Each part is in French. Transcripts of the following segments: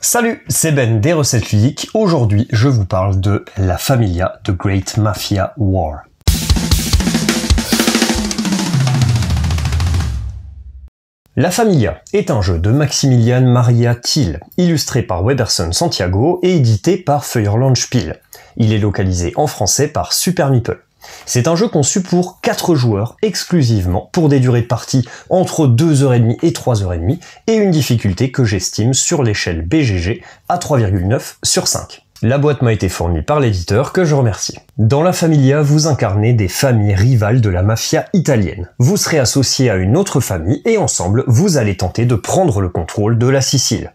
Salut, c'est Ben des recettes ludiques. Aujourd'hui, je vous parle de La Familia, The Great Mafia War. La Familia est un jeu de Maximilian Maria Thiel, illustré par Webberson Santiago et édité par Feuerland Spiel. Il est localisé en français par Super Meeple. C'est un jeu conçu pour 4 joueurs exclusivement, pour des durées de partie entre 2h30 et 3h30, et une difficulté que j'estime sur l'échelle BGG à 3,9 sur 5. La boîte m'a été fournie par l'éditeur que je remercie. Dans La Familia, vous incarnez des familles rivales de la mafia italienne. Vous serez associés à une autre famille et ensemble, vous allez tenter de prendre le contrôle de la Sicile.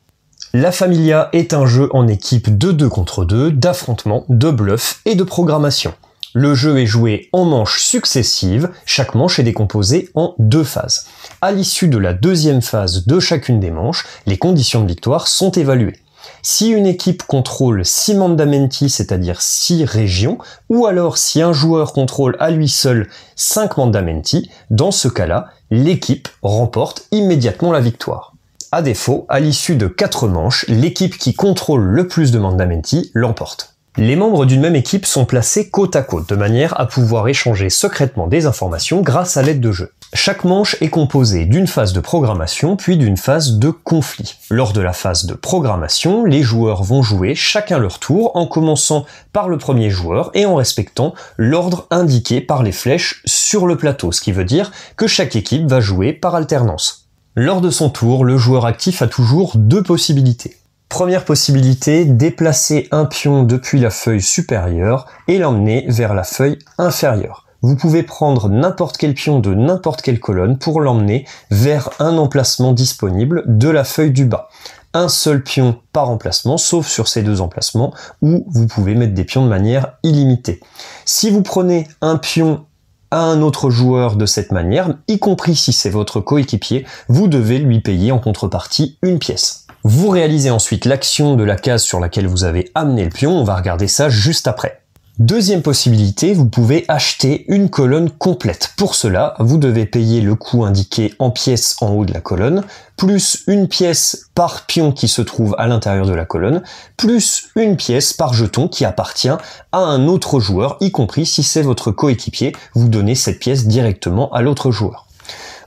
La Familia est un jeu en équipe de 2 contre 2, d'affrontement, de bluff et de programmation. Le jeu est joué en manches successives, chaque manche est décomposée en 2 phases. À l'issue de la deuxième phase de chacune des manches, les conditions de victoire sont évaluées. Si une équipe contrôle 6 mandamenti, c'est-à-dire 6 régions, ou alors si un joueur contrôle à lui seul 5 mandamenti, dans ce cas-là, l'équipe remporte immédiatement la victoire. À défaut, à l'issue de 4 manches, l'équipe qui contrôle le plus de mandamenti l'emporte. Les membres d'une même équipe sont placés côte à côte, de manière à pouvoir échanger secrètement des informations grâce à l'aide de jeux. Chaque manche est composée d'une phase de programmation puis d'une phase de conflit. Lors de la phase de programmation, les joueurs vont jouer chacun leur tour en commençant par le premier joueur et en respectant l'ordre indiqué par les flèches sur le plateau, ce qui veut dire que chaque équipe va jouer par alternance. Lors de son tour, le joueur actif a toujours 2 possibilités. Première possibilité, déplacer un pion depuis la feuille supérieure et l'emmener vers la feuille inférieure. Vous pouvez prendre n'importe quel pion de n'importe quelle colonne pour l'emmener vers un emplacement disponible de la feuille du bas. Un seul pion par emplacement, sauf sur ces 2 emplacements où vous pouvez mettre des pions de manière illimitée. Si vous prenez un pion à un autre joueur de cette manière, y compris si c'est votre coéquipier, vous devez lui payer en contrepartie une pièce. Vous réalisez ensuite l'action de la case sur laquelle vous avez amené le pion, on va regarder ça juste après. Deuxième possibilité, vous pouvez acheter une colonne complète. Pour cela, vous devez payer le coût indiqué en pièces en haut de la colonne, plus une pièce par pion qui se trouve à l'intérieur de la colonne, plus une pièce par jeton qui appartient à un autre joueur, y compris si c'est votre coéquipier, vous donnez cette pièce directement à l'autre joueur.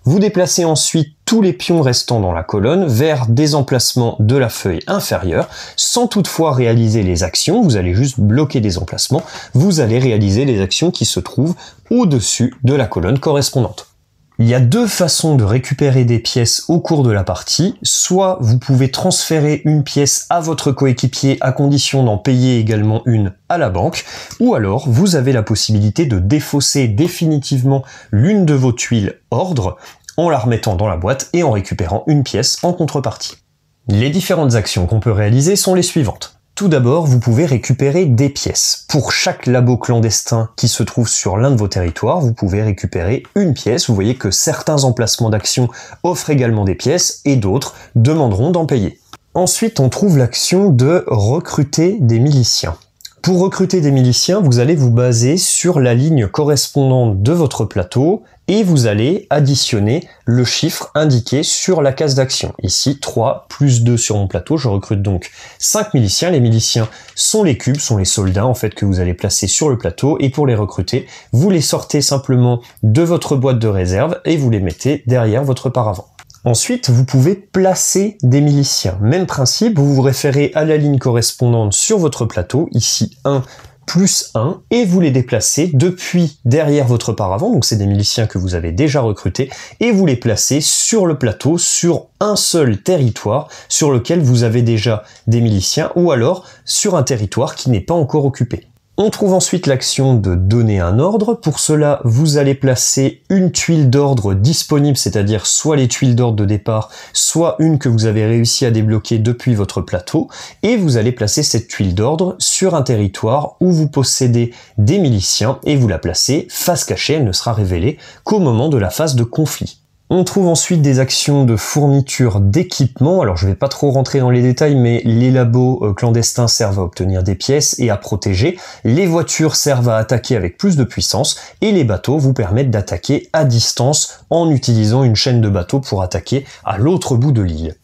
Vous déplacez ensuite tous les pions restants dans la colonne vers des emplacements de la feuille inférieure, sans toutefois réaliser les actions, vous allez juste bloquer des emplacements, vous allez réaliser les actions qui se trouvent au-dessus de la colonne correspondante. Il y a 2 façons de récupérer des pièces au cours de la partie, soit vous pouvez transférer une pièce à votre coéquipier à condition d'en payer également une à la banque, ou alors vous avez la possibilité de défausser définitivement l'une de vos tuiles ordre en la remettant dans la boîte et en récupérant une pièce en contrepartie. Les différentes actions qu'on peut réaliser sont les suivantes. Tout d'abord, vous pouvez récupérer des pièces. Pour chaque labo clandestin qui se trouve sur l'un de vos territoires, vous pouvez récupérer une pièce. Vous voyez que certains emplacements d'action offrent également des pièces et d'autres demanderont d'en payer. Ensuite, on trouve l'action de recruter des miliciens. Pour recruter des miliciens, vous allez vous baser sur la ligne correspondante de votre plateau et vous allez additionner le chiffre indiqué sur la case d'action. Ici, 3 plus 2 sur mon plateau, je recrute donc 5 miliciens. Les miliciens sont les cubes, sont les soldats en fait que vous allez placer sur le plateau et pour les recruter, vous les sortez simplement de votre boîte de réserve et vous les mettez derrière votre paravent. Ensuite, vous pouvez placer des miliciens. Même principe, vous vous référez à la ligne correspondante sur votre plateau, ici 1 plus 1, et vous les déplacez depuis derrière votre paravent, donc c'est des miliciens que vous avez déjà recrutés, et vous les placez sur le plateau, sur un seul territoire sur lequel vous avez déjà des miliciens, ou alors sur un territoire qui n'est pas encore occupé. On trouve ensuite l'action de donner un ordre. Pour cela, vous allez placer une tuile d'ordre disponible, c'est-à-dire soit les tuiles d'ordre de départ, soit une que vous avez réussi à débloquer depuis votre plateau, et vous allez placer cette tuile d'ordre sur un territoire où vous possédez des miliciens, et vous la placez face cachée, elle ne sera révélée qu'au moment de la phase de conflit. On trouve ensuite des actions de fourniture d'équipement. Alors je vais pas trop rentrer dans les détails, mais les labos clandestins servent à obtenir des pièces et à protéger. Les voitures servent à attaquer avec plus de puissance et les bateaux vous permettent d'attaquer à distance en utilisant une chaîne de bateaux pour attaquer à l'autre bout de l'île.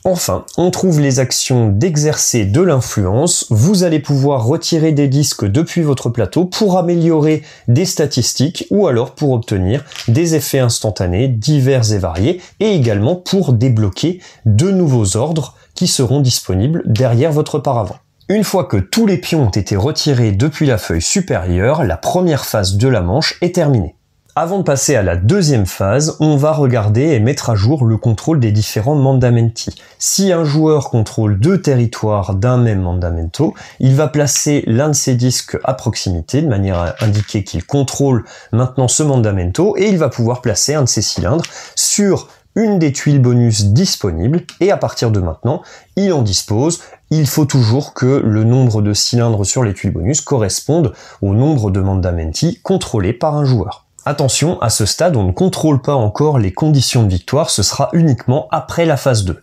Enfin, on trouve les actions d'exercer de l'influence. Vous allez pouvoir retirer des disques depuis votre plateau pour améliorer des statistiques ou alors pour obtenir des effets instantanés divers et variés et également pour débloquer de nouveaux ordres qui seront disponibles derrière votre paravent. Une fois que tous les pions ont été retirés depuis la feuille supérieure, la première phase de la manche est terminée. Avant de passer à la deuxième phase, on va regarder et mettre à jour le contrôle des différents mandamenti. Si un joueur contrôle 2 territoires d'un même mandamento, il va placer l'un de ses disques à proximité de manière à indiquer qu'il contrôle maintenant ce mandamento et il va pouvoir placer un de ses cylindres sur une des tuiles bonus disponibles et à partir de maintenant, il en dispose. Il faut toujours que le nombre de cylindres sur les tuiles bonus corresponde au nombre de mandamenti contrôlés par un joueur. Attention, à ce stade, on ne contrôle pas encore les conditions de victoire, ce sera uniquement après la phase 2.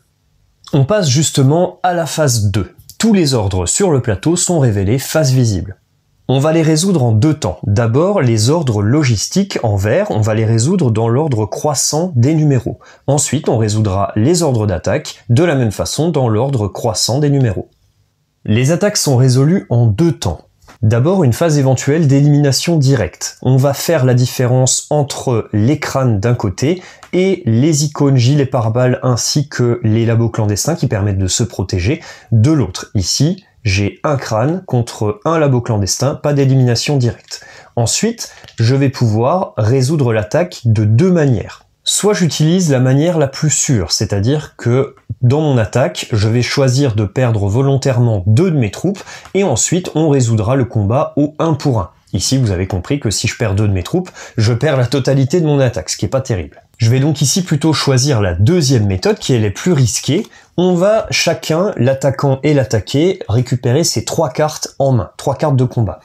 On passe justement à la phase 2. Tous les ordres sur le plateau sont révélés face visible. On va les résoudre en 2 temps. D'abord, les ordres logistiques en vert, on va les résoudre dans l'ordre croissant des numéros. Ensuite, on résoudra les ordres d'attaque de la même façon dans l'ordre croissant des numéros. Les attaques sont résolues en 2 temps. D'abord, une phase éventuelle d'élimination directe. On va faire la différence entre les crânes d'un côté et les icônes gilets pare-balles ainsi que les labos clandestins qui permettent de se protéger de l'autre. Ici, j'ai un crâne contre un labo clandestin, pas d'élimination directe. Ensuite, je vais pouvoir résoudre l'attaque de 2 manières. Soit j'utilise la manière la plus sûre, c'est-à-dire que dans mon attaque, je vais choisir de perdre volontairement 2 de mes troupes et ensuite on résoudra le combat au 1 pour 1. Ici, vous avez compris que si je perds 2 de mes troupes, je perds la totalité de mon attaque, ce qui est pas terrible. Je vais donc ici plutôt choisir la deuxième méthode qui est la plus risquée. On va chacun, l'attaquant et l'attaqué, récupérer ces 3 cartes en main, 3 cartes de combat.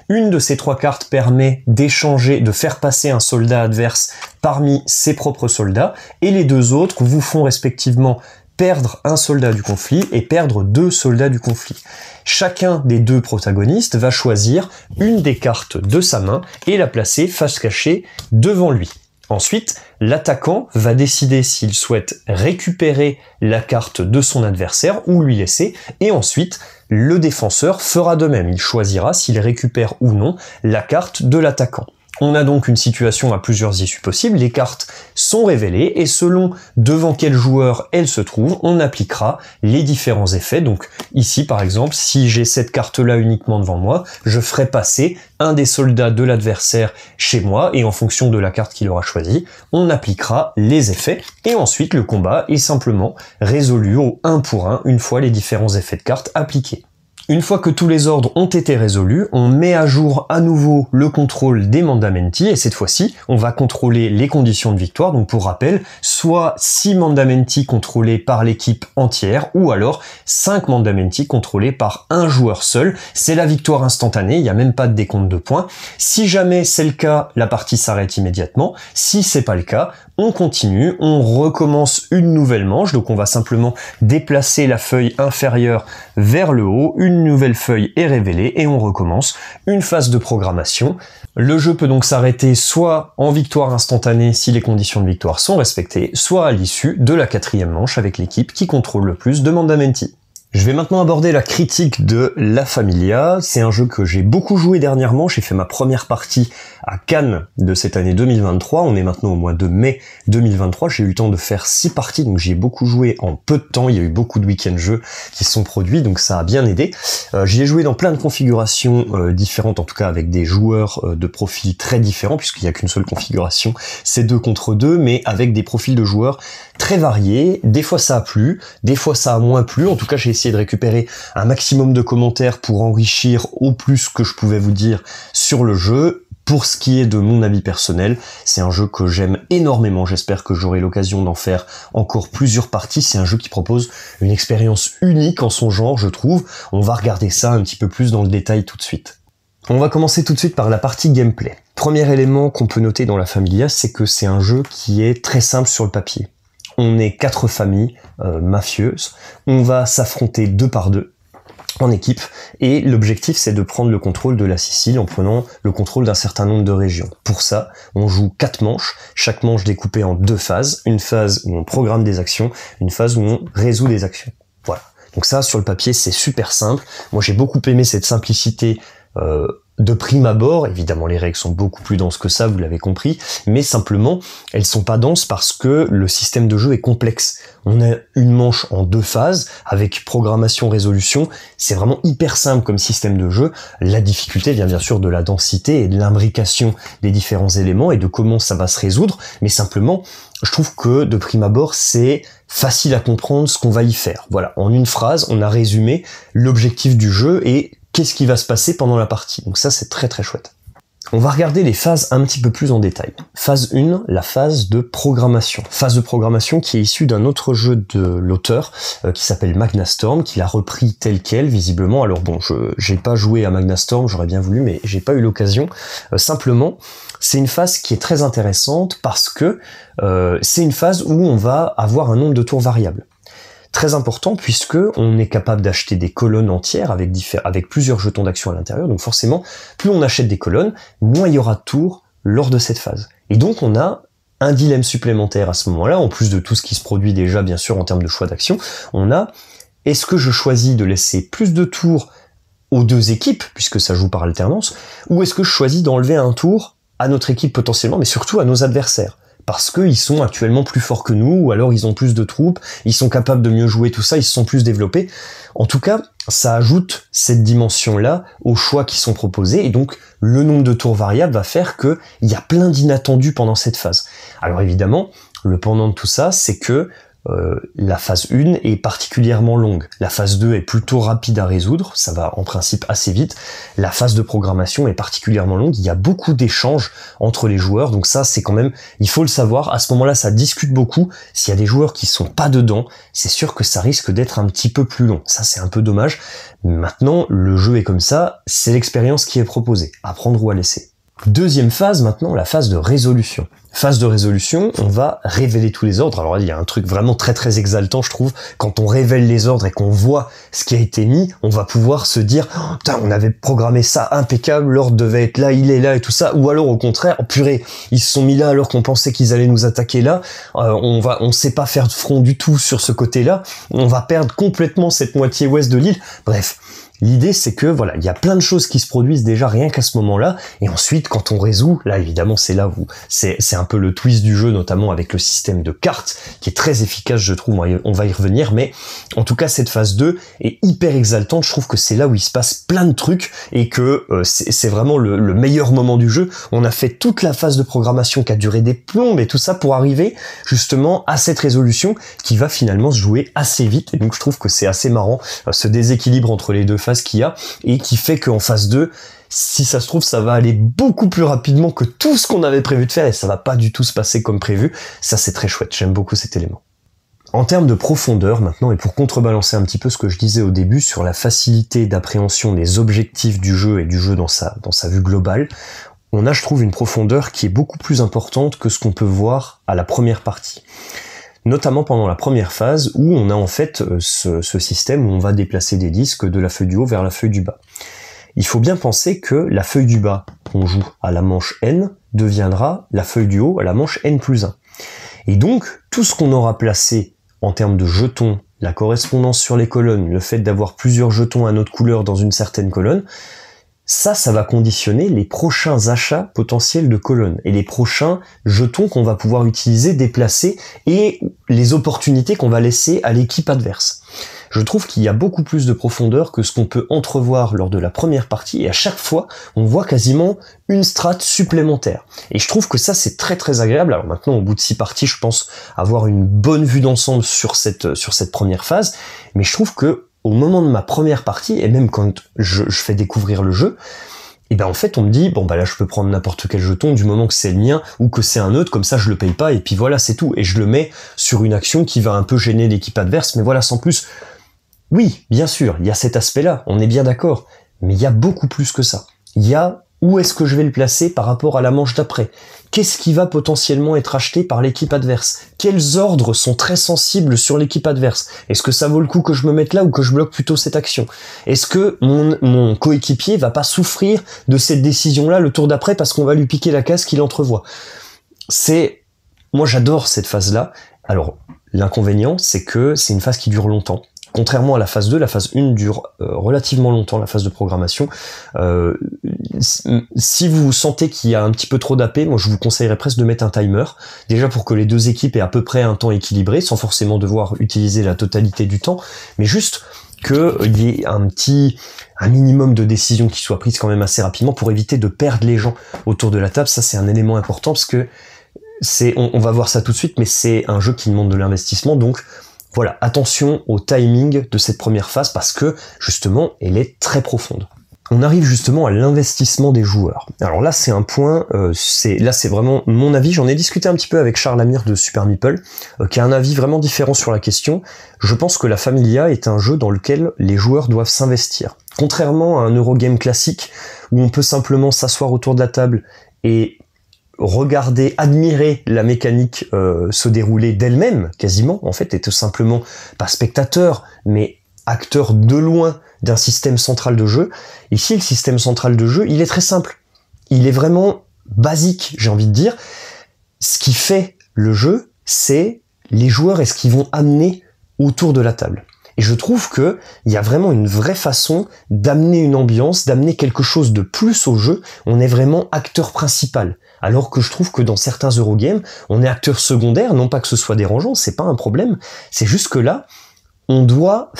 Une de ces 3 cartes permet d'échanger, de faire passer un soldat adverse parmi ses propres soldats, et les 2 autres vous font respectivement perdre un soldat du conflit et perdre 2 soldats du conflit. Chacun des 2 protagonistes va choisir une des cartes de sa main et la placer face cachée devant lui. Ensuite, l'attaquant va décider s'il souhaite récupérer la carte de son adversaire ou lui laisser, et ensuite, le défenseur fera de même. Il choisira s'il récupère ou non la carte de l'attaquant. On a donc une situation à plusieurs issues possibles, les cartes sont révélées et selon devant quel joueur elles se trouvent, on appliquera les différents effets. Donc ici par exemple, si j'ai cette carte-là uniquement devant moi, je ferai passer un des soldats de l'adversaire chez moi et en fonction de la carte qu'il aura choisie, on appliquera les effets et ensuite le combat est simplement résolu au 1 pour 1 une fois les différents effets de cartes appliqués. Une fois que tous les ordres ont été résolus, on met à jour à nouveau le contrôle des mandamenti et cette fois-ci, on va contrôler les conditions de victoire. Donc pour rappel, soit 6 mandamenti contrôlés par l'équipe entière ou alors 5 mandamenti contrôlés par un joueur seul. C'est la victoire instantanée, il n'y a même pas de décompte de points. Si jamais c'est le cas, la partie s'arrête immédiatement. Si c'est pas le cas, on continue, on recommence une nouvelle manche. Donc on va simplement déplacer la feuille inférieure vers le haut, une nouvelle feuille est révélée et on recommence une phase de programmation. Le jeu peut donc s'arrêter soit en victoire instantanée si les conditions de victoire sont respectées, soit à l'issue de la 4e manche avec l'équipe qui contrôle le plus de mandamenti. Je vais maintenant aborder la critique de La Familia. C'est un jeu que j'ai beaucoup joué dernièrement. J'ai fait ma première partie à Cannes de cette année 2023. On est maintenant au mois de mai 2023. J'ai eu le temps de faire 6 parties, donc j'y ai beaucoup joué en peu de temps. Il y a eu beaucoup de week-end jeux qui sont produits, donc ça a bien aidé. J'y ai joué dans plein de configurations différentes, en tout cas avec des joueurs de profils très différents, puisqu'il n'y a qu'une seule configuration, c'est 2 contre 2, mais avec des profils de joueurs très variés. Des fois ça a plu, des fois ça a moins plu. En tout cas, j'ai essayé de récupérer un maximum de commentaires pour enrichir au plus ce que je pouvais vous dire sur le jeu. Pour ce qui est de mon avis personnel, c'est un jeu que j'aime énormément. J'espère que j'aurai l'occasion d'en faire encore plusieurs parties. C'est un jeu qui propose une expérience unique en son genre, je trouve. On va regarder ça un petit peu plus dans le détail tout de suite. On va commencer tout de suite par la partie gameplay. Premier élément qu'on peut noter dans La Familia, c'est que c'est un jeu qui est très simple sur le papier. On est 4 familles mafieuses. On va s'affronter 2 par 2. en équipe, et l'objectif c'est de prendre le contrôle de la Sicile en prenant le contrôle d'un certain nombre de régions. Pour ça, on joue 4 manches, chaque manche découpée en 2 phases, une phase où on programme des actions, une phase où on résout des actions. Voilà. Donc ça, sur le papier, c'est super simple. Moi, j'ai beaucoup aimé cette simplicité de prime abord. Évidemment, les règles sont beaucoup plus denses que ça, vous l'avez compris, mais simplement, elles sont pas denses parce que le système de jeu est complexe. On a une manche en 2 phases, avec programmation-résolution. C'est vraiment hyper simple comme système de jeu. La difficulté vient bien sûr de la densité et de l'imbrication des différents éléments et de comment ça va se résoudre, mais simplement, je trouve que de prime abord, c'est facile à comprendre ce qu'on va y faire. Voilà, en une phrase, on a résumé l'objectif du jeu et qu'est-ce qui va se passer pendant la partie. Donc ça, c'est très très chouette. On va regarder les phases un petit peu plus en détail. Phase 1, la phase de programmation. Phase de programmation qui est issue d'un autre jeu de l'auteur qui s'appelle Magnastorm, qu'il a repris tel quel, visiblement. Alors bon, j'ai pas joué à Magnastorm, j'aurais bien voulu, mais j'ai pas eu l'occasion. Simplement, c'est une phase qui est très intéressante parce que c'est une phase où on va avoir un nombre de tours variable. Très important puisque on est capable d'acheter des colonnes entières avec plusieurs jetons d'action à l'intérieur. Donc forcément, plus on achète des colonnes, moins il y aura de tours lors de cette phase. Et donc on a un dilemme supplémentaire à ce moment-là, en plus de tout ce qui se produit déjà bien sûr en termes de choix d'action. On a, est-ce que je choisis de laisser plus de tours aux 2 équipes, puisque ça joue par alternance, ou est-ce que je choisis d'enlever un tour à notre équipe potentiellement, mais surtout à nos adversaires, parce qu'ils sont actuellement plus forts que nous, ou alors ils ont plus de troupes, ils sont capables de mieux jouer, tout ça, ils se sont plus développés. En tout cas, ça ajoute cette dimension-là aux choix qui sont proposés, et donc le nombre de tours variables va faire qu'il y a plein d'inattendus pendant cette phase. Alors évidemment, le pendant de tout ça, c'est que la phase 1 est particulièrement longue. La phase 2 est plutôt rapide à résoudre, ça va en principe assez vite. La phase de programmation est particulièrement longue, il y a beaucoup d'échanges entre les joueurs, donc ça c'est quand même, il faut le savoir, à ce moment-là ça discute beaucoup. S'il y a des joueurs qui sont pas dedans, c'est sûr que ça risque d'être un petit peu plus long. Ça c'est un peu dommage. Maintenant, le jeu est comme ça, c'est l'expérience qui est proposée, à prendre ou à laisser. Deuxième phase maintenant, la phase de résolution. Phase de résolution, on va révéler tous les ordres. Alors là, il y a un truc vraiment très très exaltant, je trouve. Quand on révèle les ordres et qu'on voit ce qui a été mis, on va pouvoir se dire oh, « Putain, on avait programmé ça impeccable, l'ordre devait être là, il est là et tout ça. » Ou alors au contraire, oh, purée, ils se sont mis là alors qu'on pensait qu'ils allaient nous attaquer là. On sait pas faire de front du tout sur ce côté-là. On va perdre complètement cette moitié ouest de l'île. Bref. L'idée, c'est que voilà, il y a plein de choses qui se produisent déjà rien qu'à ce moment-là, et ensuite, quand on résout, là évidemment, c'est là où c'est un peu le twist du jeu, notamment avec le système de cartes, qui est très efficace, je trouve, on va y revenir, mais en tout cas, cette phase 2 est hyper exaltante, je trouve que c'est là où il se passe plein de trucs, et que c'est vraiment le meilleur moment du jeu. On a fait toute la phase de programmation qui a duré des plombes et tout ça pour arriver justement à cette résolution qui va finalement se jouer assez vite, et donc je trouve que c'est assez marrant, ce déséquilibre entre les deux phases qu'il y a, et qui fait qu'en phase 2, si ça se trouve, ça va aller beaucoup plus rapidement que tout ce qu'on avait prévu de faire, et ça va pas du tout se passer comme prévu. Ça, c'est très chouette, j'aime beaucoup cet élément. En termes de profondeur maintenant, et pour contrebalancer un petit peu ce que je disais au début sur la facilité d'appréhension des objectifs du jeu et du jeu dans sa vue globale, on a, je trouve, une profondeur qui est beaucoup plus importante que ce qu'on peut voir à la première partie. Notamment pendant la première phase où on a en fait ce système où on va déplacer des disques de la feuille du haut vers la feuille du bas. Il faut bien penser que la feuille du bas qu'on joue à la manche N deviendra la feuille du haut à la manche N+1. Et donc, tout ce qu'on aura placé en termes de jetons, la correspondance sur les colonnes, le fait d'avoir plusieurs jetons à notre couleur dans une certaine colonne, ça va conditionner les prochains achats potentiels de colonnes et les prochains jetons qu'on va pouvoir utiliser, déplacer, et les opportunités qu'on va laisser à l'équipe adverse. Je trouve qu'il y a beaucoup plus de profondeur que ce qu'on peut entrevoir lors de la première partie, et à chaque fois, on voit quasiment une strate supplémentaire. Et je trouve que ça, c'est très très agréable. Alors maintenant, au bout de 6 parties, je pense avoir une bonne vue d'ensemble sur cette première phase, mais je trouve que au moment de ma première partie, et même quand je fais découvrir le jeu, et ben en fait on me dit bon bah là je peux prendre n'importe quel jeton du moment que c'est le mien ou que c'est un autre, comme ça je le paye pas et puis voilà c'est tout, et je le mets sur une action qui va un peu gêner l'équipe adverse, mais voilà, sans plus. Oui, bien sûr, il y a cet aspect-là, on est bien d'accord, mais il y a beaucoup plus que ça. Il y a Où est-ce que je vais le placer par rapport à la manche d'après? Qu'est-ce qui va potentiellement être acheté par l'équipe adverse? Quels ordres sont très sensibles sur l'équipe adverse? Est-ce que ça vaut le coup que je me mette là ou que je bloque plutôt cette action? Est-ce que mon coéquipier va pas souffrir de cette décision-là le tour d'après parce qu'on va lui piquer la case qu'il entrevoit? Moi j'adore cette phase-là. Alors, l'inconvénient, c'est que c'est une phase qui dure longtemps. Contrairement à la phase 2, la phase 1 dure relativement longtemps, la phase de programmation. Si vous sentez qu'il y a un petit peu trop d'AP, moi je vous conseillerais presque de mettre un timer, déjà pour que les deux équipes aient à peu près un temps équilibré, sans forcément devoir utiliser la totalité du temps, mais juste qu'il y ait un minimum de décisions qui soient prises quand même assez rapidement pour éviter de perdre les gens autour de la table. Ça c'est un élément important parce que on va voir ça tout de suite, mais c'est un jeu qui demande de l'investissement, donc voilà, attention au timing de cette première phase parce que justement elle est très profonde. On arrive justement à l'investissement des joueurs. Alors là c'est un point, c'est vraiment mon avis, j'en ai discuté un petit peu avec Charles Amir de Super Meeple, qui a un avis vraiment différent sur la question. Je pense que la Familia est un jeu dans lequel les joueurs doivent s'investir. Contrairement à un Eurogame classique où on peut simplement s'asseoir autour de la table et regarder, admirer la mécanique se dérouler d'elle-même, quasiment, en fait, et tout simplement, pas spectateur, mais acteur de loin d'un système central de jeu. Ici, le système central de jeu, il est très simple. Il est vraiment basique, j'ai envie de dire. Ce qui fait le jeu, c'est les joueurs et ce qu'ils vont amener autour de la table. Et je trouve que il y a vraiment une vraie façon d'amener une ambiance, d'amener quelque chose de plus au jeu. On est vraiment acteur principal. Alors que je trouve que dans certains Eurogames, on est acteur secondaire, non pas que ce soit dérangeant, c'est pas un problème, c'est juste que là, on doit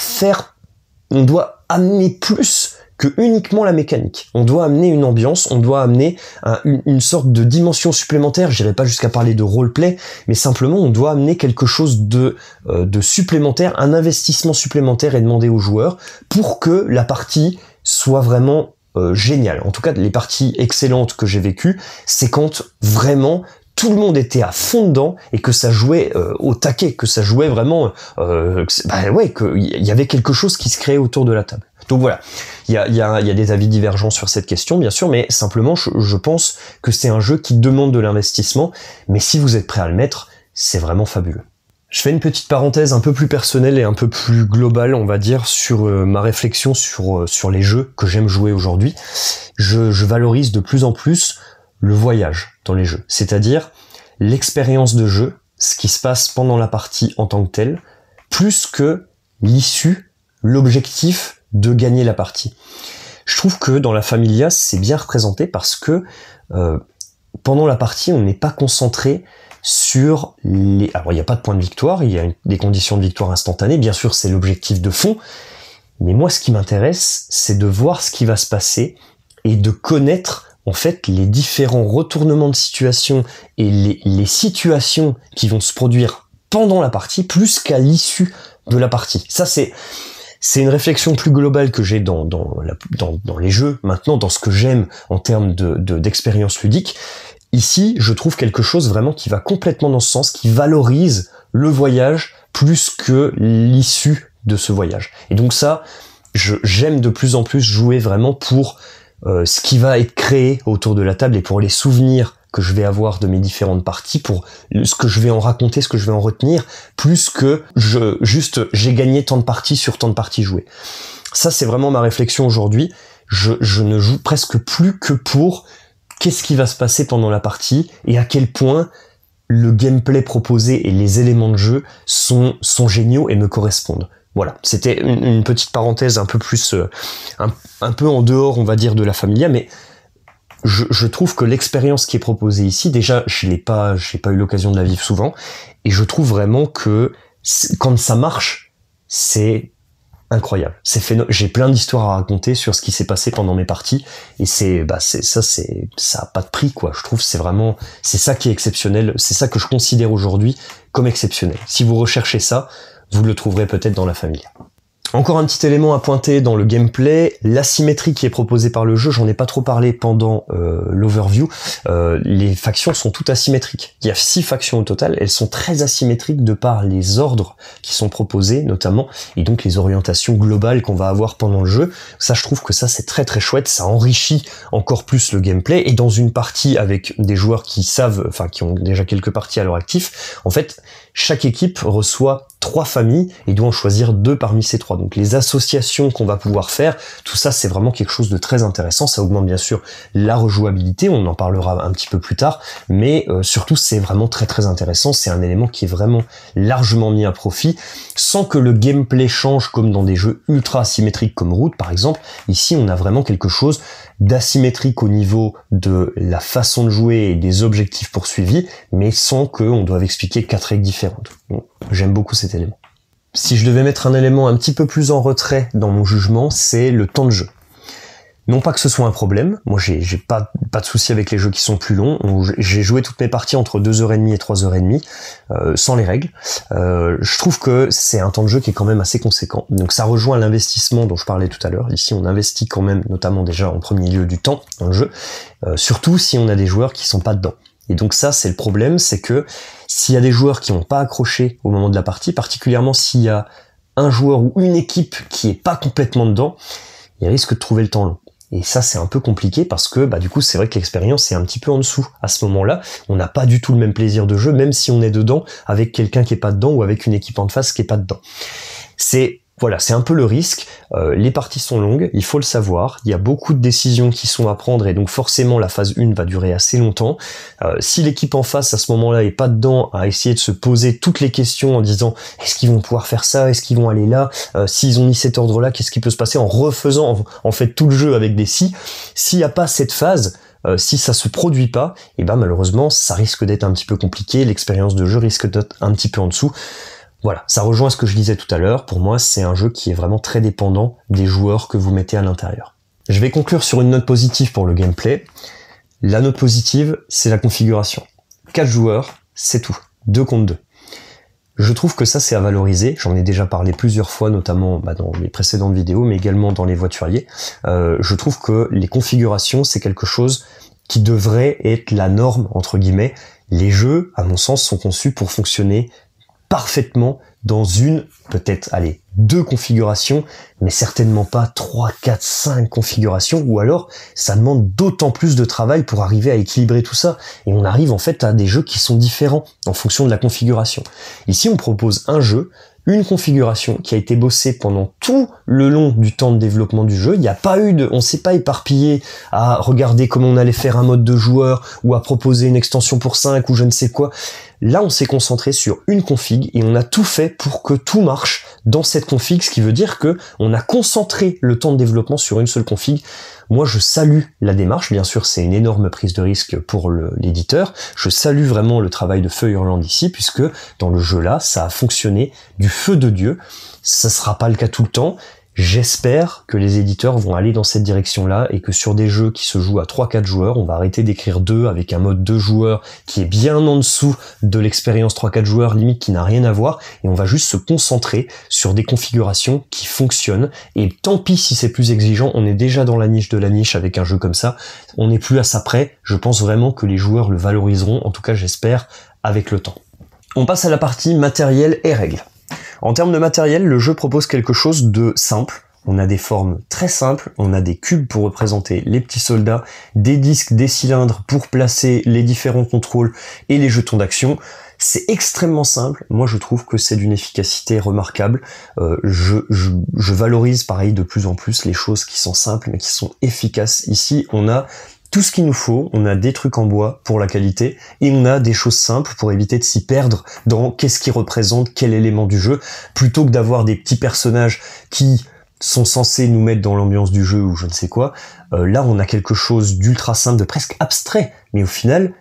amener plus que uniquement la mécanique. On doit amener une ambiance, on doit amener une sorte de dimension supplémentaire, j'irai pas jusqu'à parler de roleplay, mais simplement on doit amener quelque chose de supplémentaire, un investissement supplémentaire est demandé aux joueurs pour que la partie soit vraiment génial. En tout cas, les parties excellentes que j'ai vécues, c'est quand vraiment tout le monde était à fond dedans et que ça jouait au taquet, que ça jouait vraiment, qu'il y avait quelque chose qui se créait autour de la table. Donc voilà, il y a des avis divergents sur cette question, bien sûr, mais simplement, je pense que c'est un jeu qui demande de l'investissement, mais si vous êtes prêt à le mettre, c'est vraiment fabuleux. Je fais une petite parenthèse un peu plus personnelle et un peu plus globale, on va dire, sur ma réflexion sur les jeux que j'aime jouer aujourd'hui. Je valorise de plus en plus le voyage dans les jeux, c'est-à-dire l'expérience de jeu, ce qui se passe pendant la partie en tant que telle, plus que l'issue, l'objectif de gagner la partie. Je trouve que dans la Familia, c'est bien représenté parce que pendant la partie, on n'est pas concentré sur les... Alors il n'y a pas de point de victoire, il y a des conditions de victoire instantanées, bien sûr c'est l'objectif de fond, mais moi ce qui m'intéresse, c'est de voir ce qui va se passer et de connaître en fait les différents retournements de situation et les situations qui vont se produire pendant la partie plus qu'à l'issue de la partie. Ça c'est une réflexion plus globale que j'ai dans les jeux maintenant, dans ce que j'aime en termes d'expérience ludique. Ici, je trouve quelque chose vraiment qui va complètement dans ce sens, qui valorise le voyage plus que l'issue de ce voyage. Et donc ça, j'aime de plus en plus jouer vraiment pour ce qui va être créé autour de la table et pour les souvenirs que je vais avoir de mes différentes parties, pour ce que je vais en raconter, ce que je vais en retenir, plus que j'ai gagné tant de parties sur tant de parties jouées. Ça, c'est vraiment ma réflexion aujourd'hui. Je ne joue presque plus que pour qu'est-ce qui va se passer pendant la partie et à quel point le gameplay proposé et les éléments de jeu sont géniaux et me correspondent. Voilà, c'était une petite parenthèse un peu plus, un peu en dehors, on va dire, de la Familia, mais je trouve que l'expérience qui est proposée ici, déjà, j'ai pas eu l'occasion de la vivre souvent, et je trouve vraiment que quand ça marche, c'est incroyable. J'ai plein d'histoires à raconter sur ce qui s'est passé pendant mes parties, et ça a pas de prix, quoi. Je trouve c'est ça qui est exceptionnel, c'est ça que je considère aujourd'hui comme exceptionnel. Si vous recherchez ça, vous le trouverez peut-être dans la Familia. Encore un petit élément à pointer dans le gameplay, l'asymétrie qui est proposée par le jeu, j'en ai pas trop parlé pendant l'overview, les factions sont toutes asymétriques. Il y a 6 factions au total, elles sont très asymétriques de par les ordres qui sont proposés notamment, et donc les orientations globales qu'on va avoir pendant le jeu. Ça, je trouve que ça c'est très très chouette, ça enrichit encore plus le gameplay, et dans une partie avec des joueurs qui savent, enfin qui ont déjà quelques parties à leur actif, en fait, chaque équipe reçoit 3 familles et doit en choisir 2 parmi ces 3. Donc les associations qu'on va pouvoir faire, tout ça c'est vraiment quelque chose de très intéressant, ça augmente bien sûr la rejouabilité, on en parlera un petit peu plus tard, mais surtout c'est vraiment très très intéressant, c'est un élément qui est vraiment largement mis à profit, sans que le gameplay change comme dans des jeux ultra asymétriques comme Root par exemple. Ici on a vraiment quelque chose d'asymétrique au niveau de la façon de jouer et des objectifs poursuivis, mais sans qu'on doive expliquer 4 règles différentes. Donc, j'aime beaucoup cet élément. Si je devais mettre un élément un petit peu plus en retrait dans mon jugement, c'est le temps de jeu. Non pas que ce soit un problème, moi j'ai pas de souci avec les jeux qui sont plus longs, j'ai joué toutes mes parties entre 2h30 et 3h30, sans les règles. Je trouve que c'est un temps de jeu qui est quand même assez conséquent, donc ça rejoint l'investissement dont je parlais tout à l'heure. Ici on investit quand même, notamment déjà en premier lieu du temps dans le jeu, surtout si on a des joueurs qui sont pas dedans. Et donc ça c'est le problème, c'est que s'il y a des joueurs qui n'ont pas accroché au moment de la partie, particulièrement s'il y a un joueur ou une équipe qui est pas complètement dedans, il risque de trouver le temps long. Et ça c'est un peu compliqué parce que du coup c'est vrai que l'expérience est un petit peu en dessous. À ce moment-là, on n'a pas du tout le même plaisir de jeu, même si on est dedans avec quelqu'un qui est pas dedans ou avec une équipe en face qui est pas dedans. Voilà, c'est un peu le risque. Les parties sont longues, il faut le savoir. Il y a beaucoup de décisions qui sont à prendre et donc forcément la phase 1 va durer assez longtemps. Si l'équipe en face à ce moment-là est pas dedans à essayer de se poser toutes les questions en disant est-ce qu'ils vont pouvoir faire ça, est-ce qu'ils vont aller là, s'ils ont mis cet ordre-là, qu'est-ce qui peut se passer, en refaisant en fait tout le jeu avec des si. S'il n'y a pas cette phase, si ça se produit pas, et malheureusement ça risque d'être un petit peu compliqué, l'expérience de jeu risque d'être un petit peu en dessous. Voilà, ça rejoint ce que je disais tout à l'heure, pour moi c'est un jeu qui est vraiment très dépendant des joueurs que vous mettez à l'intérieur. Je vais conclure sur une note positive pour le gameplay. La note positive, c'est la configuration. 4 joueurs, c'est tout. 2 contre 2. Je trouve que ça c'est à valoriser, j'en ai déjà parlé plusieurs fois, notamment dans les précédentes vidéos, mais également dans les voituriers. Je trouve que les configurations, c'est quelque chose qui devrait être la norme, entre guillemets. Les jeux, à mon sens, sont conçus pour fonctionner parfaitement dans une, peut-être, 2 configurations, mais certainement pas 3, 4, 5 configurations, ou alors ça demande d'autant plus de travail pour arriver à équilibrer tout ça, et on arrive en fait à des jeux qui sont différents en fonction de la configuration. Ici on propose un jeu, une configuration qui a été bossée pendant tout le long du temps de développement du jeu. Il n'y a pas eu on s'est pas éparpillé à regarder comment on allait faire un mode de joueur ou à proposer une extension pour 5 ou je ne sais quoi. Là, on s'est concentré sur une config et on a tout fait pour que tout marche dans cette config, ce qui veut dire que on a concentré le temps de développement sur une seule config. Moi, je salue la démarche. Bien sûr, c'est une énorme prise de risque pour l'éditeur. Je salue vraiment le travail de Feuerland ici, puisque dans le jeu là, ça a fonctionné du feu de Dieu. Ça sera pas le cas tout le temps. J'espère que les éditeurs vont aller dans cette direction-là et que sur des jeux qui se jouent à 3-4 joueurs, on va arrêter d'écrire 2 avec un mode 2 joueurs qui est bien en dessous de l'expérience 3-4 joueurs, limite qui n'a rien à voir, et on va juste se concentrer sur des configurations qui fonctionnent, et tant pis si c'est plus exigeant, on est déjà dans la niche de la niche avec un jeu comme ça, on n'est plus à ça près, je pense vraiment que les joueurs le valoriseront, en tout cas j'espère, avec le temps. On passe à la partie matériel et règles. En termes de matériel, le jeu propose quelque chose de simple. On a des formes très simples, on a des cubes pour représenter les petits soldats, des disques, des cylindres pour placer les différents contrôles et les jetons d'action. C'est extrêmement simple, moi je trouve que c'est d'une efficacité remarquable. Je valorise pareil de plus en plus les choses qui sont simples mais qui sont efficaces. Ici on a tout ce qu'il nous faut, on a des trucs en bois pour la qualité, et on a des choses simples pour éviter de s'y perdre dans qu'est-ce qui représente quel élément du jeu, plutôt que d'avoir des petits personnages qui sont censés nous mettre dans l'ambiance du jeu ou je ne sais quoi. Là on a quelque chose d'ultra simple, de presque abstrait, mais au final,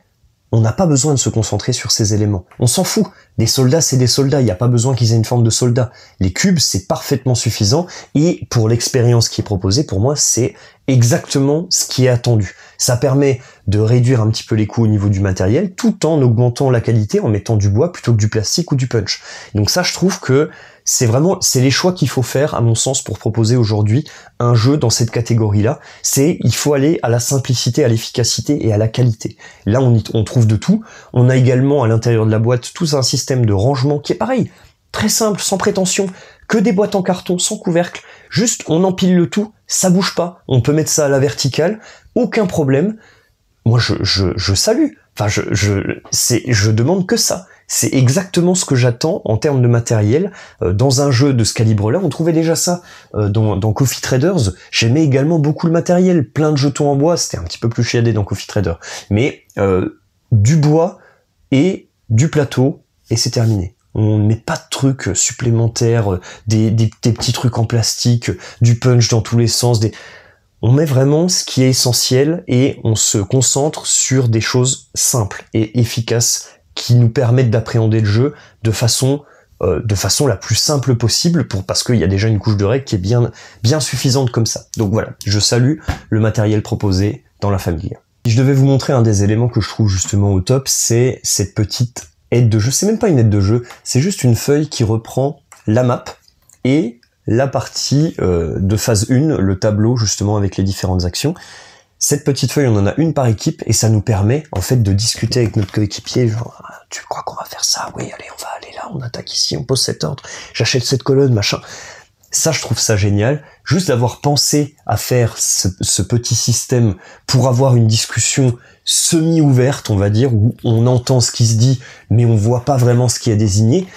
on n'a pas besoin de se concentrer sur ces éléments. On s'en fout. Des soldats, c'est des soldats, il n'y a pas besoin qu'ils aient une forme de soldat. Les cubes, c'est parfaitement suffisant, et pour l'expérience qui est proposée, pour moi, c'est exactement ce qui est attendu. Ça permet de réduire un petit peu les coûts au niveau du matériel, tout en augmentant la qualité, en mettant du bois plutôt que du plastique ou du punch. Donc ça, je trouve que c'est les choix qu'il faut faire, à mon sens, pour proposer aujourd'hui un jeu dans cette catégorie-là. Il faut aller à la simplicité, à l'efficacité et à la qualité. Là, on trouve de tout. On a également à l'intérieur de la boîte tout un système de rangement qui est pareil, très simple, sans prétention, que des boîtes en carton, sans couvercle. Juste, on empile le tout, ça bouge pas. On peut mettre ça à la verticale, aucun problème. Moi, je salue. Enfin, je demande que ça. C'est exactement ce que j'attends en termes de matériel. Dans un jeu de ce calibre-là, on trouvait déjà ça dans Coffee Traders. J'aimais également beaucoup le matériel, plein de jetons en bois, c'était un petit peu plus chiadé dans Coffee Trader. Mais du bois et du plateau, et c'est terminé. On ne met pas de trucs supplémentaires, des petits trucs en plastique, du punch dans tous les sens, on met vraiment ce qui est essentiel et on se concentre sur des choses simples et efficaces qui nous permettent d'appréhender le jeu de façon la plus simple possible parce qu'il y a déjà une couche de règles qui est bien suffisante comme ça. Donc voilà, je salue le matériel proposé dans la famille. Si je devais vous montrer un des éléments que je trouve justement au top, c'est cette petite aide de jeu. C'est même pas une aide de jeu, c'est juste une feuille qui reprend la map et la partie de phase 1, le tableau justement avec les différentes actions. Cette petite feuille, on en a une par équipe et ça nous permet en fait de discuter avec notre coéquipier, genre tu crois qu'on va faire ça? Oui, allez, on va aller là, on attaque ici, on pose cet ordre, j'achète cette colonne, machin. Ça, je trouve ça génial. Juste d'avoir pensé à faire ce petit système pour avoir une discussion semi-ouverte, on va dire, où on entend ce qui se dit, mais on voit pas vraiment ce qui est désigné.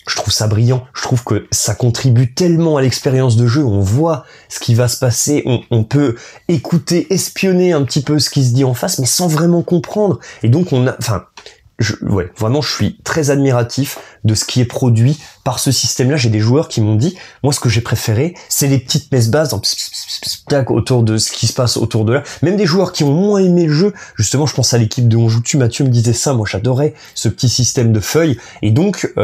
Je trouve ça brillant, je trouve que ça contribue tellement à l'expérience de jeu, on voit ce qui va se passer, on peut écouter, espionner un petit peu ce qui se dit en face, mais sans vraiment comprendre. Et donc vraiment, je suis très admiratif de ce qui est produit par ce système-là. J'ai des joueurs qui m'ont dit, moi, ce que j'ai préféré, c'est les petites messes basses autour de ce qui se passe autour de là. Même des joueurs qui ont moins aimé le jeu, justement, je pense à l'équipe de On Joue Tu, Mathieu me disait ça, moi, j'adorais ce petit système de feuilles. Et donc,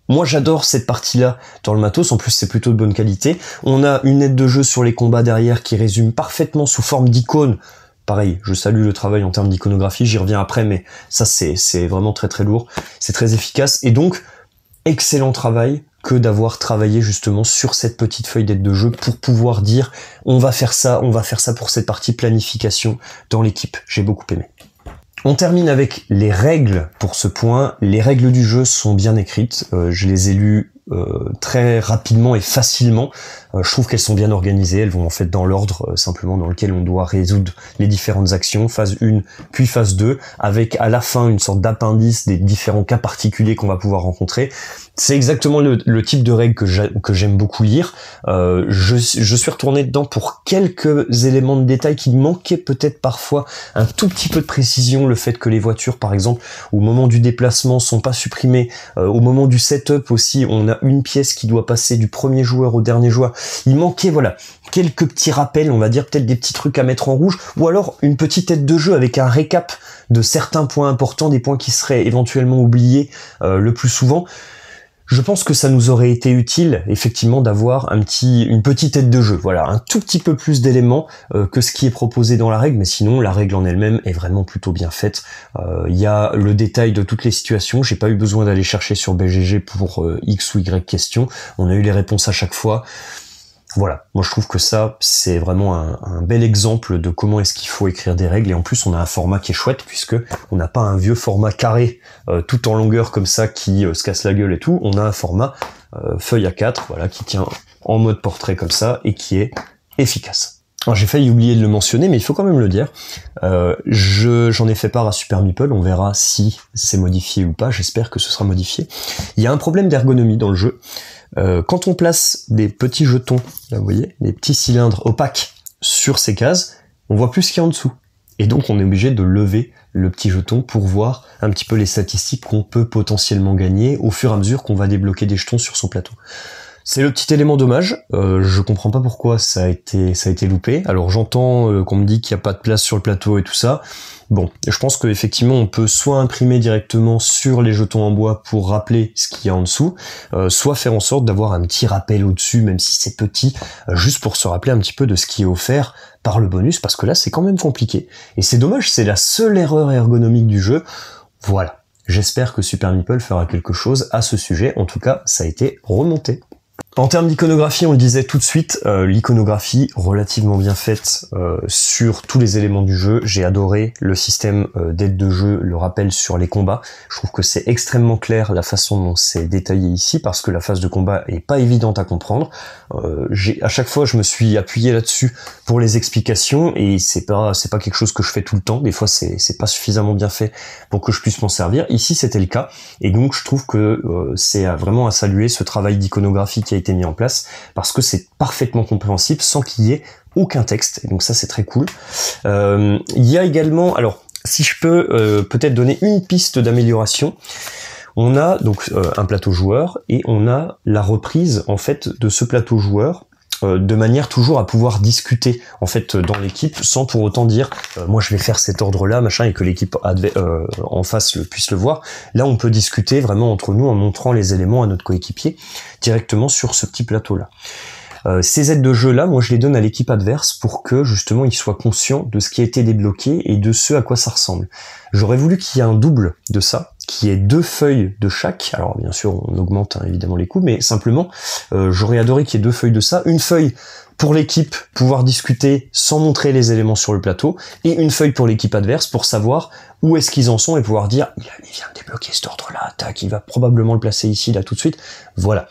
moi, j'adore cette partie-là dans le matos. En plus, c'est plutôt de bonne qualité. On a une aide de jeu sur les combats derrière qui résume parfaitement sous forme d'icônes. Pareil, je salue le travail en termes d'iconographie, j'y reviens après, mais ça c'est vraiment très très lourd, c'est très efficace, et donc excellent travail que d'avoir travaillé justement sur cette petite feuille d'aide de jeu pour pouvoir dire on va faire ça pour cette partie planification dans l'équipe, j'ai beaucoup aimé. On termine avec les règles pour ce point. Les règles du jeu sont bien écrites, je les ai lues très rapidement et facilement. Je trouve qu'elles sont bien organisées, elles vont en fait dans l'ordre simplement dans lequel on doit résoudre les différentes actions, phase 1 puis phase 2, avec à la fin une sorte d'appendice des différents cas particuliers qu'on va pouvoir rencontrer. C'est exactement le type de règles que j'aime beaucoup lire. Je suis retourné dedans pour quelques éléments de détail qui manquaient peut-être parfois un tout petit peu de précision, le fait que les voitures par exemple au moment du déplacement sont pas supprimées, au moment du setup aussi on a une pièce qui doit passer du premier joueur au dernier joueur. Il manquait quelques petits rappels, on va dire peut-être des petits trucs à mettre en rouge, ou alors une petite aide de jeu avec un récap de certains points importants, des points qui seraient éventuellement oubliés le plus souvent. Je pense que ça nous aurait été utile, effectivement, d'avoir une petite aide de jeu. Voilà, un tout petit peu plus d'éléments que ce qui est proposé dans la règle, mais sinon, la règle en elle-même est vraiment plutôt bien faite. Il y a le détail de toutes les situations. J'ai pas eu besoin d'aller chercher sur BGG pour X ou Y questions. On a eu les réponses à chaque fois. Voilà, moi je trouve que ça, c'est vraiment un bel exemple de comment est-ce qu'il faut écrire des règles, et en plus on a un format qui est chouette, puisque on n'a pas un vieux format carré tout en longueur comme ça qui se casse la gueule et tout, on a un format feuille A4, voilà, qui tient en mode portrait comme ça, et qui est efficace. Alors j'ai failli oublier de le mentionner, mais il faut quand même le dire, j'en ai fait part à Super Meeple, on verra si c'est modifié ou pas, j'espère que ce sera modifié. Il y a un problème d'ergonomie dans le jeu. Quand on place des petits jetons, là vous voyez, des petits cylindres opaques sur ces cases, on voit plus ce qu'il y a en dessous. Et donc on est obligé de lever le petit jeton pour voir un petit peu les statistiques qu'on peut potentiellement gagner au fur et à mesure qu'on va débloquer des jetons sur son plateau. C'est le petit élément dommage, je comprends pas pourquoi ça a été loupé. Alors j'entends qu'on me dit qu'il n'y a pas de place sur le plateau et tout ça. Bon, je pense qu'effectivement on peut soit imprimer directement sur les jetons en bois pour rappeler ce qu'il y a en dessous, soit faire en sorte d'avoir un petit rappel au-dessus, même si c'est petit, juste pour se rappeler un petit peu de ce qui est offert par le bonus, parce que là c'est quand même compliqué. Et c'est dommage, c'est la seule erreur ergonomique du jeu. Voilà, j'espère que Super Meeple fera quelque chose à ce sujet, en tout cas ça a été remonté. En termes d'iconographie, on le disait tout de suite, l'iconographie relativement bien faite sur tous les éléments du jeu. J'ai adoré le système d'aide de jeu, le rappel sur les combats. Je trouve que c'est extrêmement clair la façon dont c'est détaillé ici, parce que la phase de combat est pas évidente à comprendre. À chaque fois, je me suis appuyé là-dessus pour les explications, et c'est pas quelque chose que je fais tout le temps. Des fois, c'est pas suffisamment bien fait pour que je puisse m'en servir. Ici, c'était le cas, et donc je trouve que c'est vraiment à saluer ce travail d'iconographie qui a été mis en place, parce que c'est parfaitement compréhensible sans qu'il y ait aucun texte, et donc ça c'est très cool. Il y a également, alors si je peux peut-être donner une piste d'amélioration, on a donc un plateau joueur, et on a la reprise en fait de ce plateau joueur, de manière toujours à pouvoir discuter en fait dans l'équipe, sans pour autant dire moi je vais faire cet ordre là machin, et que l'équipe en face puisse le voir. Là on peut discuter vraiment entre nous en montrant les éléments à notre coéquipier directement sur ce petit plateau là. Ces aides de jeu là, moi je les donne à l'équipe adverse pour que justement ils soient conscients de ce qui a été débloqué et de ce à quoi ça ressemble. J'aurais voulu qu'il y ait un double de ça, qui est 2 feuilles de chaque. Alors bien sûr on augmente évidemment les coûts, mais simplement j'aurais adoré qu'il y ait 2 feuilles de ça, une feuille pour l'équipe pouvoir discuter sans montrer les éléments sur le plateau, et une feuille pour l'équipe adverse pour savoir où est-ce qu'ils en sont et pouvoir dire il vient de débloquer cet ordre là, tac, il va probablement le placer ici là tout de suite. Voilà.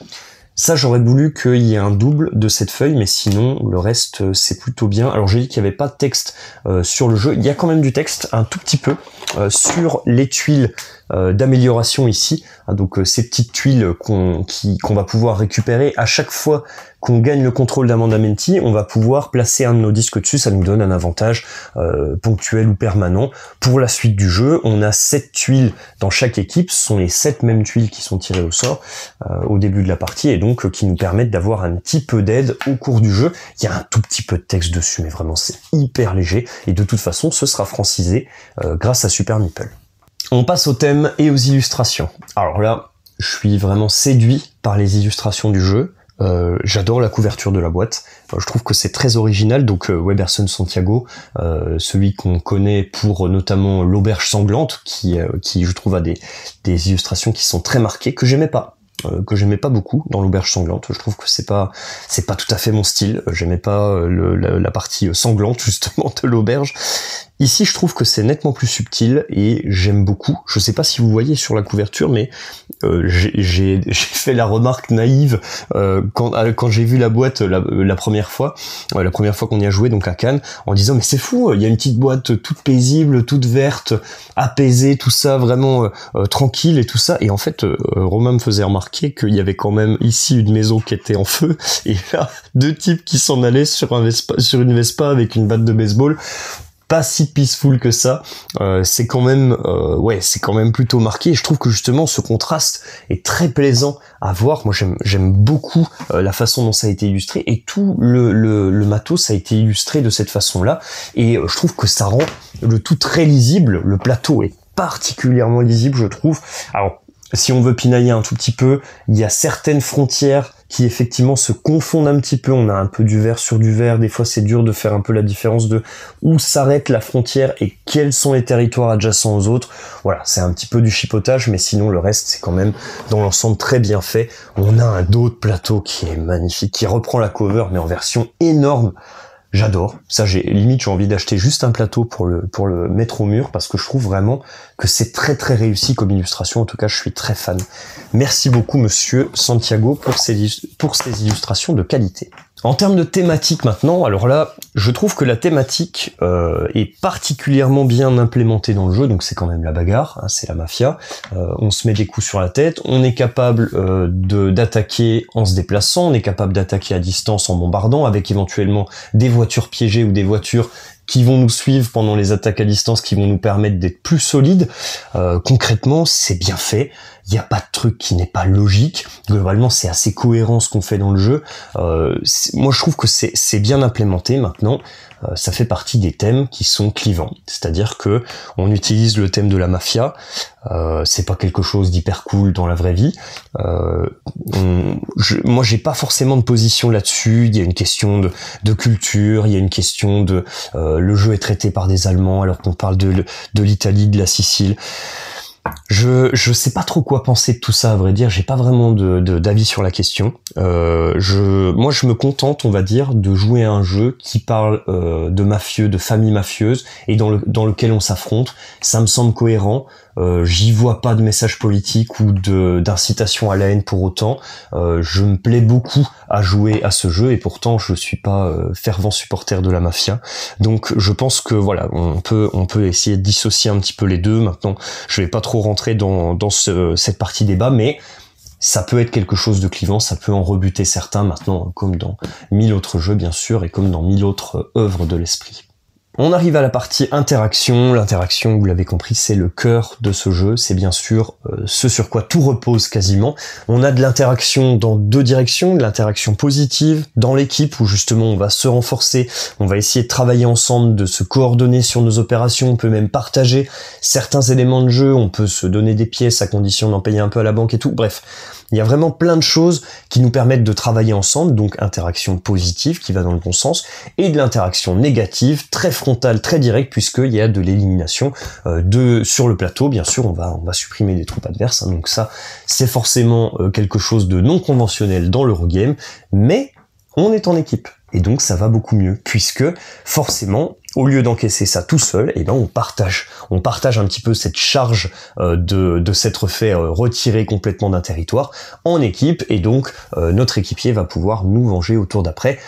Ça, j'aurais voulu qu'il y ait un double de cette feuille, mais sinon, le reste, c'est plutôt bien. Alors, j'ai dit qu'il n'y avait pas de texte sur le jeu. Il y a quand même du texte, un tout petit peu, sur les tuiles d'amélioration ici. Donc, ces petites tuiles qu'on va pouvoir récupérer à chaque fois qu'on gagne le contrôle d'Amanda Menti, on va pouvoir placer un de nos disques dessus. Ça nous donne un avantage ponctuel ou permanent. Pour la suite du jeu, on a 7 tuiles dans chaque équipe. Ce sont les 7 mêmes tuiles qui sont tirées au sort au début de la partie, et donc qui nous permettent d'avoir un petit peu d'aide au cours du jeu. Il y a un tout petit peu de texte dessus, mais vraiment c'est hyper léger, et de toute façon ce sera francisé grâce à Super Meeple. On passe au thème et aux illustrations. Alors là, je suis vraiment séduit par les illustrations du jeu. J'adore la couverture de la boîte. Je trouve que c'est très original. Donc Weberson Santiago, celui qu'on connaît pour notamment l'auberge sanglante, qui je trouve a des illustrations qui sont très marquées, que j'aimais pas beaucoup dans l'auberge sanglante. Je trouve que c'est pas tout à fait mon style. J'aimais pas la partie sanglante justement de l'auberge. Ici, je trouve que c'est nettement plus subtil et j'aime beaucoup. Je sais pas si vous voyez sur la couverture, mais j'ai fait la remarque naïve quand j'ai vu la boîte la première fois qu'on y a joué, donc à Cannes, en disant mais c'est fou, il y a une petite boîte toute paisible, toute verte, apaisée, tout ça, vraiment tranquille et tout ça. Et en fait, Romain me faisait remarquer qu'il y avait quand même ici une maison qui était en feu, et là 2 types qui s'en allaient sur une Vespa avec une batte de baseball. Pas si peaceful que ça, c'est quand même plutôt marqué, et je trouve que justement ce contraste est très plaisant à voir. Moi j'aime beaucoup la façon dont ça a été illustré, et tout le matos a été illustré de cette façon-là, et je trouve que ça rend le tout très lisible. Le plateau est particulièrement lisible, je trouve. Alors si on veut pinailler un tout petit peu, il y a certaines frontières qui effectivement se confondent un petit peu. On a un peu du vert sur du vert, des fois c'est dur de faire un peu la différence de où s'arrête la frontière et quels sont les territoires adjacents aux autres. Voilà, c'est un petit peu du chipotage, mais sinon le reste c'est quand même dans l'ensemble très bien fait. On a un dos de plateau qui est magnifique, qui reprend la cover mais en version énorme. J'adore. Ça, j'ai envie d'acheter juste un plateau pour le mettre au mur, parce que je trouve vraiment que c'est très très réussi comme illustration. En tout cas, je suis très fan. Merci beaucoup, monsieur Santiago, pour ces illustrations de qualité. En termes de thématique maintenant, alors là, je trouve que la thématique est particulièrement bien implémentée dans le jeu. Donc c'est quand même la bagarre, hein, c'est la mafia. On se met des coups sur la tête, on est capable d'attaquer en se déplaçant, on est capable d'attaquer à distance en bombardant, avec éventuellement des voitures piégées ou des voitures qui vont nous suivre pendant les attaques à distance, qui vont nous permettre d'être plus solides. Concrètement, c'est bien fait. Il n'y a pas de truc qui n'est pas logique. Globalement, c'est assez cohérent ce qu'on fait dans le jeu. Moi, je trouve que c'est bien implémenté maintenant. Ça fait partie des thèmes qui sont clivants. C'est-à-dire que on utilise le thème de la mafia. C'est pas quelque chose d'hyper cool dans la vraie vie. Moi, j'ai pas forcément de position là-dessus. Il y a une question de culture. Il y a une question de le jeu est traité par des Allemands alors qu'on parle de l'Italie, de la Sicile. Je sais pas trop quoi penser de tout ça, à vrai dire. J'ai pas vraiment d'avis sur la question. Moi, je me contente, on va dire, de jouer à un jeu qui parle de mafieux, de familles mafieuses, et dans lequel on s'affronte. Ça me semble cohérent. J'y vois pas de message politique ou d'incitation à la haine pour autant. Je me plais beaucoup à jouer à ce jeu, et pourtant je suis pas fervent supporter de la mafia. Donc je pense que voilà, on peut essayer de dissocier un petit peu les deux. Maintenant, je vais pas trop rentrer dans cette partie débat, mais ça peut être quelque chose de clivant, ça peut en rebuter certains maintenant, comme dans 1000 autres jeux bien sûr, et comme dans 1000 autres œuvres de l'esprit. On arrive à la partie interaction. L'interaction, vous l'avez compris, c'est le cœur de ce jeu. C'est bien sûr ce sur quoi tout repose quasiment. On a de l'interaction dans deux directions, de l'interaction positive dans l'équipe où justement on va se renforcer, on va essayer de travailler ensemble, de se coordonner sur nos opérations, on peut même partager certains éléments de jeu, on peut se donner des pièces à condition d'en payer un peu à la banque et tout. Bref, il y a vraiment plein de choses qui nous permettent de travailler ensemble, donc interaction positive qui va dans le bon sens, et de l'interaction négative, très frontale, très directe, puisqu'il y a de l'élimination sur le plateau. Bien sûr, on va supprimer des troupes adverses, hein, donc ça, c'est forcément quelque chose de non conventionnel dans l'Eurogame, mais on est en équipe. Et donc ça va beaucoup mieux, puisque forcément, au lieu d'encaisser ça tout seul, eh ben on partage un petit peu cette charge de s'être fait retirer complètement d'un territoire en équipe, et donc notre équipier va pouvoir nous venger au tour d'après.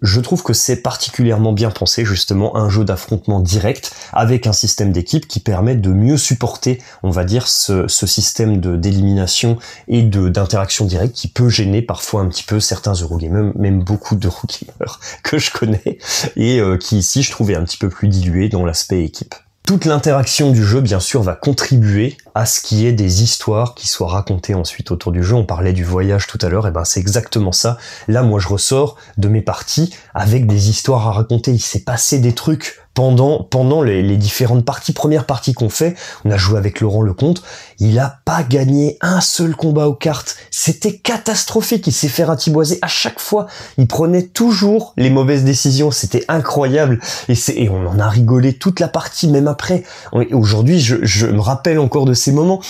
Je trouve que c'est particulièrement bien pensé, justement, un jeu d'affrontement direct avec un système d'équipe qui permet de mieux supporter, on va dire, ce système d'élimination et d'interaction directe qui peut gêner parfois un petit peu certains Eurogamers, même beaucoup d'Eurogamers que je connais, et qui ici je trouvais un petit peu plus dilué dans l'aspect équipe. Toute l'interaction du jeu, bien sûr, va contribuer à ce qu'il y ait des histoires qui soient racontées ensuite autour du jeu. On parlait du voyage tout à l'heure, et ben c'est exactement ça. Là, moi, je ressors de mes parties avec des histoires à raconter. Il s'est passé des trucs pendant les différentes premières parties qu'on fait. On a joué avec Laurent Lecomte. Il a pas gagné un seul combat aux cartes. C'était catastrophique. Il s'est fait ratiboiser à chaque fois. Il prenait toujours les mauvaises décisions. C'était incroyable. Et on en a rigolé toute la partie, même après. Aujourd'hui, je me rappelle encore de ces moments.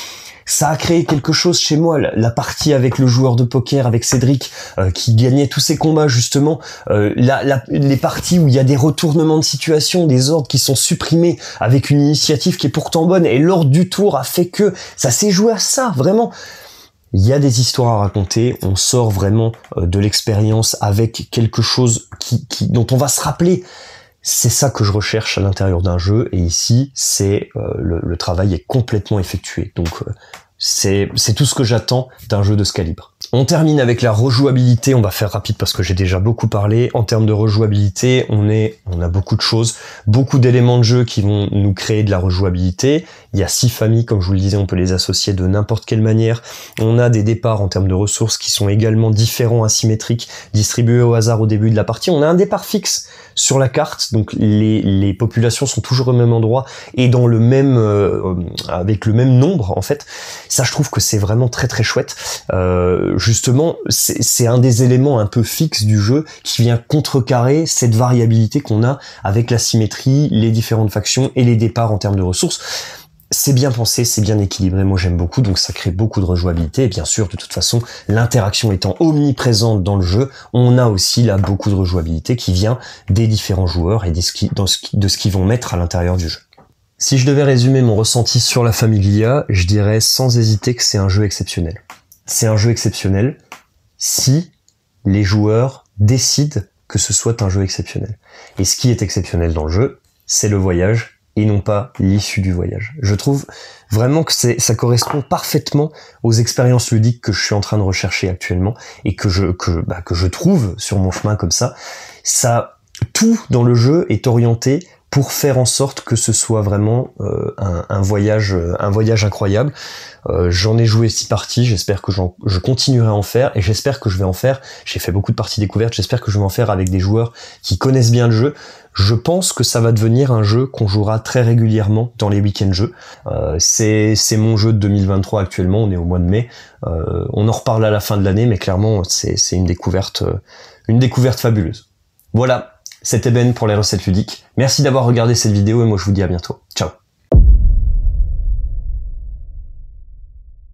Ça a créé quelque chose chez moi, la partie avec le joueur de poker, avec Cédric, qui gagnait tous ses combats justement, les parties où il y a des retournements de situation, des ordres qui sont supprimés avec une initiative qui est pourtant bonne, et l'ordre du tour a fait que ça s'est joué à ça, vraiment. Il y a des histoires à raconter, on sort vraiment de l'expérience avec quelque chose dont on va se rappeler. C'est ça que je recherche à l'intérieur d'un jeu, et ici, le travail est complètement effectué. Donc c'est tout ce que j'attends d'un jeu de ce calibre. On termine avec la rejouabilité, on va faire rapide parce que j'ai déjà beaucoup parlé. En termes de rejouabilité, on a beaucoup de choses, beaucoup d'éléments de jeu qui vont nous créer de la rejouabilité. Il y a 6 familles, comme je vous le disais, on peut les associer de n'importe quelle manière. On a des départs en termes de ressources qui sont également différents, asymétriques, distribués au hasard au début de la partie. On a un départ fixe sur la carte, donc les populations sont toujours au même endroit et dans le même avec le même nombre en fait. Ça, je trouve que c'est vraiment très très chouette. Justement, c'est un des éléments un peu fixes du jeu qui vient contrecarrer cette variabilité qu'on a avec la symétrie, les différentes factions et les départs en termes de ressources. C'est bien pensé, c'est bien équilibré, moi j'aime beaucoup, donc ça crée beaucoup de rejouabilité, et bien sûr, de toute façon, l'interaction étant omniprésente dans le jeu, on a aussi là beaucoup de rejouabilité qui vient des différents joueurs et de ce qu'ils vont mettre à l'intérieur du jeu. Si je devais résumer mon ressenti sur la Famiglia, je dirais sans hésiter que c'est un jeu exceptionnel. C'est un jeu exceptionnel si les joueurs décident que ce soit un jeu exceptionnel. Et ce qui est exceptionnel dans le jeu, c'est le voyage, et non pas l'issue du voyage. Je trouve vraiment que ça correspond parfaitement aux expériences ludiques que je suis en train de rechercher actuellement, et que je trouve sur mon chemin comme ça. Ça tout dans le jeu est orienté pour faire en sorte que ce soit vraiment un voyage incroyable. J'en ai joué 6 parties, j'espère que je continuerai à en faire, et j'espère que je vais en faire, j'ai fait beaucoup de parties découvertes, j'espère que je vais en faire avec des joueurs qui connaissent bien le jeu. Je pense que ça va devenir un jeu qu'on jouera très régulièrement dans les week-ends jeux. C'est mon jeu de 2023 actuellement, on est au mois de mai. On en reparle à la fin de l'année, mais clairement c'est une découverte fabuleuse. Voilà. C'était Ben pour les recettes ludiques. Merci d'avoir regardé cette vidéo et moi je vous dis à bientôt. Ciao.